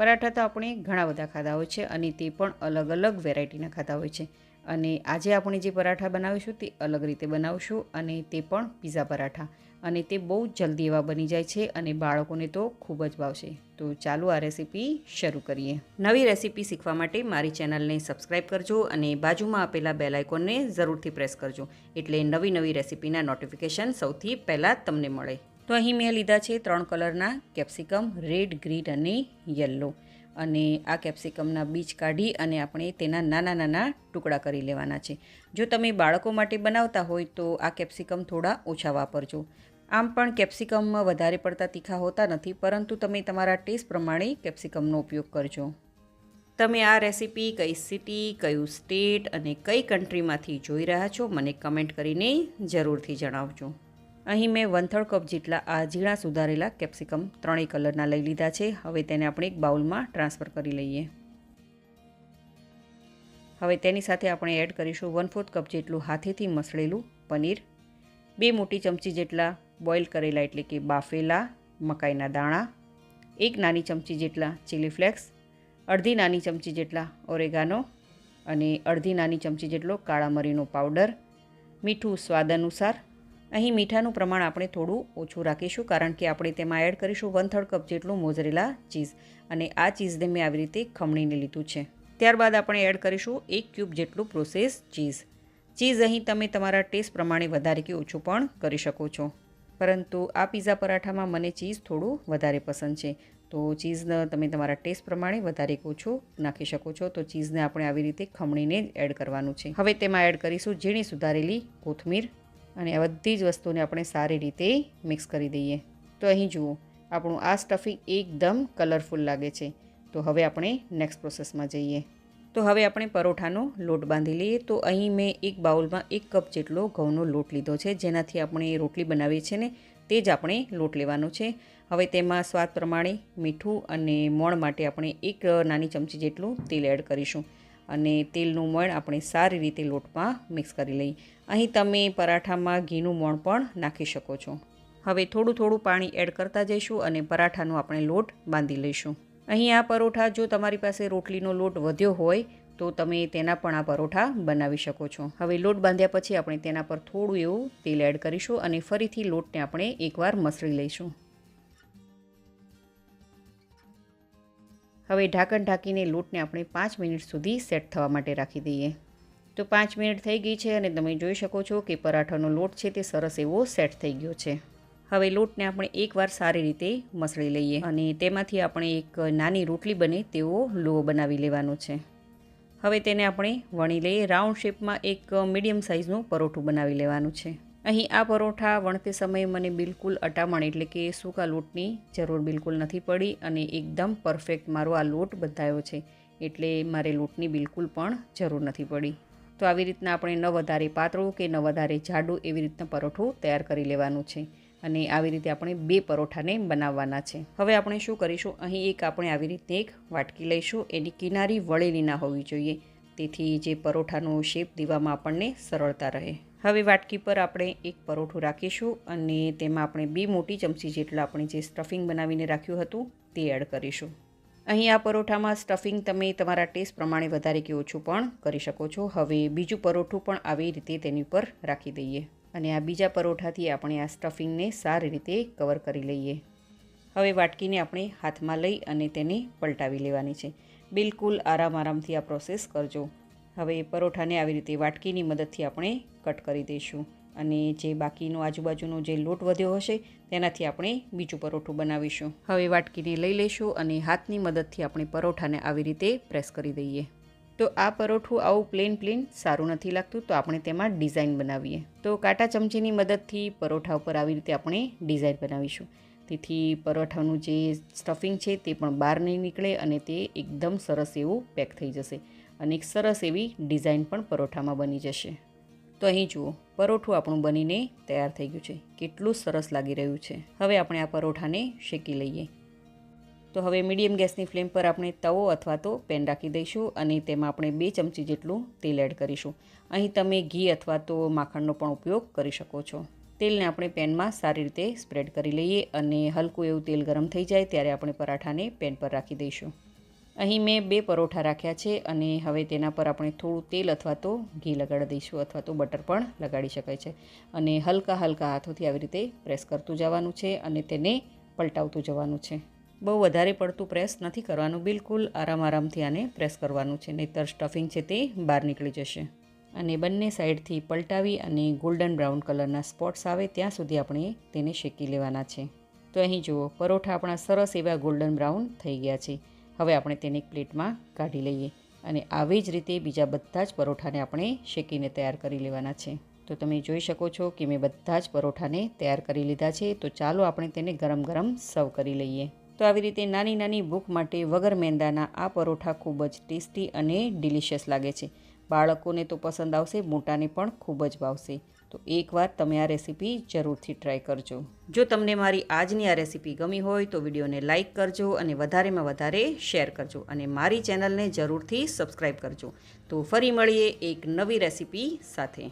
પરાઠા તો આપણે ઘણા બધા ખાધા હોય છે અને તે પણ અલગ અલગ વેરાયટીના ખાધા હોય છે. અને આજે આપણે જે પરાઠા બનાવીશું તે અલગ રીતે બનાવશું અને તે પણ પીઝા પરાઠા. અને તે બહુ જલ્દી એવા બની જાય છે અને બાળકોને તો ખૂબ જ ભાવશે. તો ચાલો આ રેસીપી શરૂ કરીએ. નવી રેસીપી શીખવા માટે મારી ચેનલને સબસ્ક્રાઈબ કરજો અને બાજુમાં આપેલા બેલ આઇકોનને જરૂરથી પ્રેસ કરજો, એટલે નવી રેસીપીના નોટિફિકેશન સૌથી પહેલાં તમને મળે. તો અહીં મેં લીધા છે 3 કલરના કેપ્સિકમ, રેડ, ગ્રીન અને યલો. અને આ કેપ્સિકમના બીજ કાઢી અને આપણે તેના નાના નાના ટુકડા કરી લેવાના છે. જો તમે બાળકો માટે બનાવતા હોય તો આ કેપ્સિકમ થોડા ઓછા વાપરજો. આમ પણ કેપ્સિકમમાં વધારે પડતા તીખા હોતા નથી, પરંતુ તમે તમારા ટેસ્ટ પ્રમાણે કેપ્સિકમનો ઉપયોગ કરજો. તમે આ રેસીપી કઈ સિટી, કયું સ્ટેટ અને કઈ કન્ટ્રીમાંથી જોઈ રહ્યા છો મને કમેન્ટ કરીને જરૂરથી જણાવજો. અહીં મેં 1/3 કપ જેટલા આ ઝીણા સુધારેલા કેપ્સિકમ 3 કલરના લઈ લીધા છે. હવે તેને આપણે એક બાઉલમાં ટ્રાન્સફર કરી લઈએ. હવે તેની સાથે આપણે એડ કરીશું 1/4 કપ જેટલું હાથેથી મસળેલું પનીર, 2 મોટી ચમચી જેટલા બોઇલ કરેલા એટલે કે બાફેલા મકાઈના દાણા, 1 નાની ચમચી જેટલા ચીલી ફ્લેક્સ, અડધી નાની ચમચી જેટલા ઓરેગાનો અને અડધી નાની ચમચી જેટલો કાળા મરીનો પાવડર, મીઠું સ્વાદ અનુસાર. અહીં મીઠાનું પ્રમાણ આપણે થોડું ઓછું રાખીશું, કારણ કે આપણે તેમાં એડ કરીશું 1/3 કપ જેટલું મોઝરેલા ચીઝ. અને આ ચીઝને મેં આવી રીતે ખમણીને લીધું છે. ત્યારબાદ આપણે એડ કરીશું 1 ક્યુબ જેટલું પ્રોસેસ ચીઝ. ચીઝ અહીં તમે તમારા ટેસ્ટ પ્રમાણે વધારે કે ઓછું પણ કરી શકો છો, પરંતુ આ પીઝા પરાઠામાં મને ચીઝ થોડું વધારે પસંદ છે. તો ચીઝને તમે તમારા ટેસ્ટ પ્રમાણે વધારે કે ઓછું નાખી શકો છો. તો ચીઝને આપણે આવી રીતે ખમણીને જ એડ કરવાનું છે. હવે તેમાં એડ કરીશું ઝીણી સુધારેલી કોથમીર અને આ બધી જ વસ્તુને આપણે સારી રીતે મિક્સ કરી દઈએ. તો અહીં જુઓ, આપણું આ સ્ટફિંગ એકદમ કલરફુલ લાગે છે. તો હવે આપણે નેક્સ્ટ પ્રોસેસમાં જઈએ. તો હવે આપણે પરોઠાનો લોટ બાંધી લઈએ. તો અહીં મેં એક બાઉલમાં 1 કપ જેટલો ઘઉંનો લોટ લીધો છે, જેનાથી આપણે રોટલી બનાવીએ છીએ ને તે જ આપણે લોટ લેવાનો છે. હવે તેમાં સ્વાદ પ્રમાણે મીઠું અને મોણ માટે આપણે 1 નાની ચમચી જેટલું તેલ એડ કરીશું. અને તેલનું મોણ આપણે સારી રીતે લોટમાં મિક્સ કરી લઈએ. અહીં તમે પરાઠામાં ઘીનું મોણ પણ નાખી શકો છો. હવે થોડું થોડું પાણી એડ કરતા જઈશું અને પરાઠાનો આપણે લોટ બાંધી લઈશું. અહીં આ પરોઠા જો તમારી પાસે રોટલીનો લોટ વધ્યો હોય તો તમે તેના પણ આ પરોઠા બનાવી શકો છો. હવે લોટ બાંધ્યા પછી આપણે તેના પર થોડું એવું તેલ એડ કરીશું અને ફરીથી લોટને આપણે એકવાર મસળી લઈશું. હવે ઢાંકણ ઢાંકીને લોટને આપણે 5 મિનિટ સુધી સેટ થવા માટે રાખી દઈએ. તો 5 મિનિટ થઈ ગઈ છે અને તમે જોઈ શકો છો કે પરાઠાનો લોટ છે તે સરસ એવો સેટ થઈ ગયો છે. હવે લોટને આપણે એકવાર સારી રીતે મસળી લઈએ અને તેમાંથી આપણે એક નાની રોટલી બને તેવો લોહો બનાવી લેવાનો છે. હવે તેને આપણે વણી લઈએ. રાઉન્ડ શેપમાં એક મીડિયમ સાઇઝનું પરોઠું બનાવી લેવાનું છે. અહીં આ પરોઠા વણતે સમયે મને બિલકુલ અટામણ એટલે કે સૂકા લોટની જરૂર બિલકુલ નથી પડી અને એકદમ પરફેક્ટ મારો આ લોટ બંધાયો છે, એટલે મારે લોટની બિલકુલ પણ જરૂર નથી પડી. તો આવી રીતના આપણે ન વધારે પાતળું કે ન વધારે જાડું એવી રીતના પરોઠું તૈયાર કરી લેવાનું છે. અને આવી રીતે આપણે 2 પરોઠાને બનાવવાના છે. હવે આપણે શું કરીશું, અહીં આપણે આવી રીતે એક વાટકી લઈશું. એની કિનારી વળેલી ના હોવી જોઈએ, તેથી જે પરોઠાનો શેપ દેવામાં આપણને સરળતા રહે. હવે વાટકી પર આપણે એક પરોઠું રાખીશું અને તેમાં આપણે 2 મોટી ચમચી જેટલા આપણે જે સ્ટફિંગ બનાવીને રાખ્યું હતું તે એડ કરીશું. અહીં આ પરોઠામાં સ્ટફિંગ તમે તમારા ટેસ્ટ પ્રમાણે વધારે કે ઓછું પણ કરી શકો છો. હવે બીજું પરોઠું પણ આવી રીતે તેની ઉપર રાખી દઈએ અને આ બીજા પરોઠાથી આપણે આ સ્ટફિંગને સારી રીતે કવર કરી લઈએ. હવે વાટકીને આપણે હાથમાં લઈ અને તેને પલટાવી લેવાની છે. બિલકુલ આરામથી આ પ્રોસેસ કરજો. હવે પરોઠાને આવી રીતે વાટકીની મદદથી આપણે કટ કરી દઈશું અને જે બાકીનો આજુબાજુનો જે લોટ વધ્યો હશે તેનાથી આપણે બીજું પરોઠું બનાવીશું. હવે વાટકીને લઈ લઈશું અને હાથની મદદથી આપણે પરોઠાને આવી રીતે પ્રેસ કરી દઈએ. તો આ પરોઠું આવું પ્લેન સારું નથી લાગતું, તો આપણે તેમાં ડિઝાઇન બનાવીએ. તો કાંટા ચમચીની મદદથી પરોઠા ઉપર આવી રીતે આપણે ડિઝાઇન બનાવીશું. તેથી પરોઠાનું જે સ્ટફિંગ છે તે પણ બહાર નહીં નીકળે અને તે એકદમ સરસ એવું પેક થઈ જશે અને એક સરસ એવી ડિઝાઇન પણ પરોઠામાં બની જશે. તો અહીં જુઓ, પરોઠું આપણું બનીને તૈયાર થઈ ગયું છે. કેટલું સરસ લાગી રહ્યું છે. હવે આપણે આ પરોઠાને શેકી લઈએ. તો હવે મીડિયમ ગેસની ફ્લેમ પર આપણે તવો અથવા તો પેન રાખી દઈશું અને તેમાં આપણે 2 ચમચી જેટલું તેલ એડ કરીશું. અહીં તમે ઘી અથવા તો માખણનો પણ ઉપયોગ કરી શકો છો. તેલને આપણે પેનમાં સારી રીતે સ્પ્રેડ કરી લઈએ અને હલકું એવું તેલ ગરમ થઈ જાય ત્યારે આપણે પરાઠાને પેન પર રાખી દઈશું. અહીં મેં 2 પરોઠા રાખ્યા છે અને હવે તેના પર આપણે થોડું તેલ અથવા તો ઘી લગાડી દઈશું અથવા તો બટર પણ લગાડી શકાય છે અને હલકા હાથોથી આવી રીતે પ્રેસ કરતું જવાનું છે અને તેને પલટાવતું જવાનું છે. બહુ વધારે પડતું પ્રેસ નથી કરવાનું, બિલકુલ આરામથી આને પ્રેસ કરવાનું છે, નહીંતર સ્ટફિંગ છે તે બહાર નીકળી જશે. અને બંને સાઈડથી પલટાવી અને ગોલ્ડન બ્રાઉન કલરના સ્પોટ્સ આવે ત્યાં સુધી આપણે તેને શેકી લેવાના છે. તો અહીં જુઓ, પરોઠા આપણા સરસ એવા ગોલ્ડન બ્રાઉન થઈ ગયા છે. હવે આપણે તેને એક પ્લેટમાં કાઢી લઈએ અને આવી જ રીતે બીજા બધા જ પરોઠાને આપણે શેકીને તૈયાર કરી લેવાના છે. તો તમે જોઈ શકો છો કે મેં બધા જ પરોઠાને તૈયાર કરી લીધા છે. તો ચાલો આપણે તેને ગરમ સર્વ કરી લઈએ. તો આવી રીતે નાની ભૂખ માટે વગર મેંદાના આ પરોઠા ખૂબ જ ટેસ્ટી અને ડિલિશિયસ લાગે છે. બાળકોને તો પસંદ આવશે, મોટાને પણ ખૂબ જ ભાવશે. તો એકવાર તમે આ રેસીપી જરૂરથી ટ્રાય કરજો. જો તમને મારી આજની આ રેસીપી ગમી હોય તો વિડીયોને લાઇક કરજો અને વધારેમાં વધારે શેર કરજો અને મારી ચેનલને જરૂરથી સબસ્ક્રાઈબ કરજો. તો ફરી મળીએ એક નવી રેસીપી સાથે.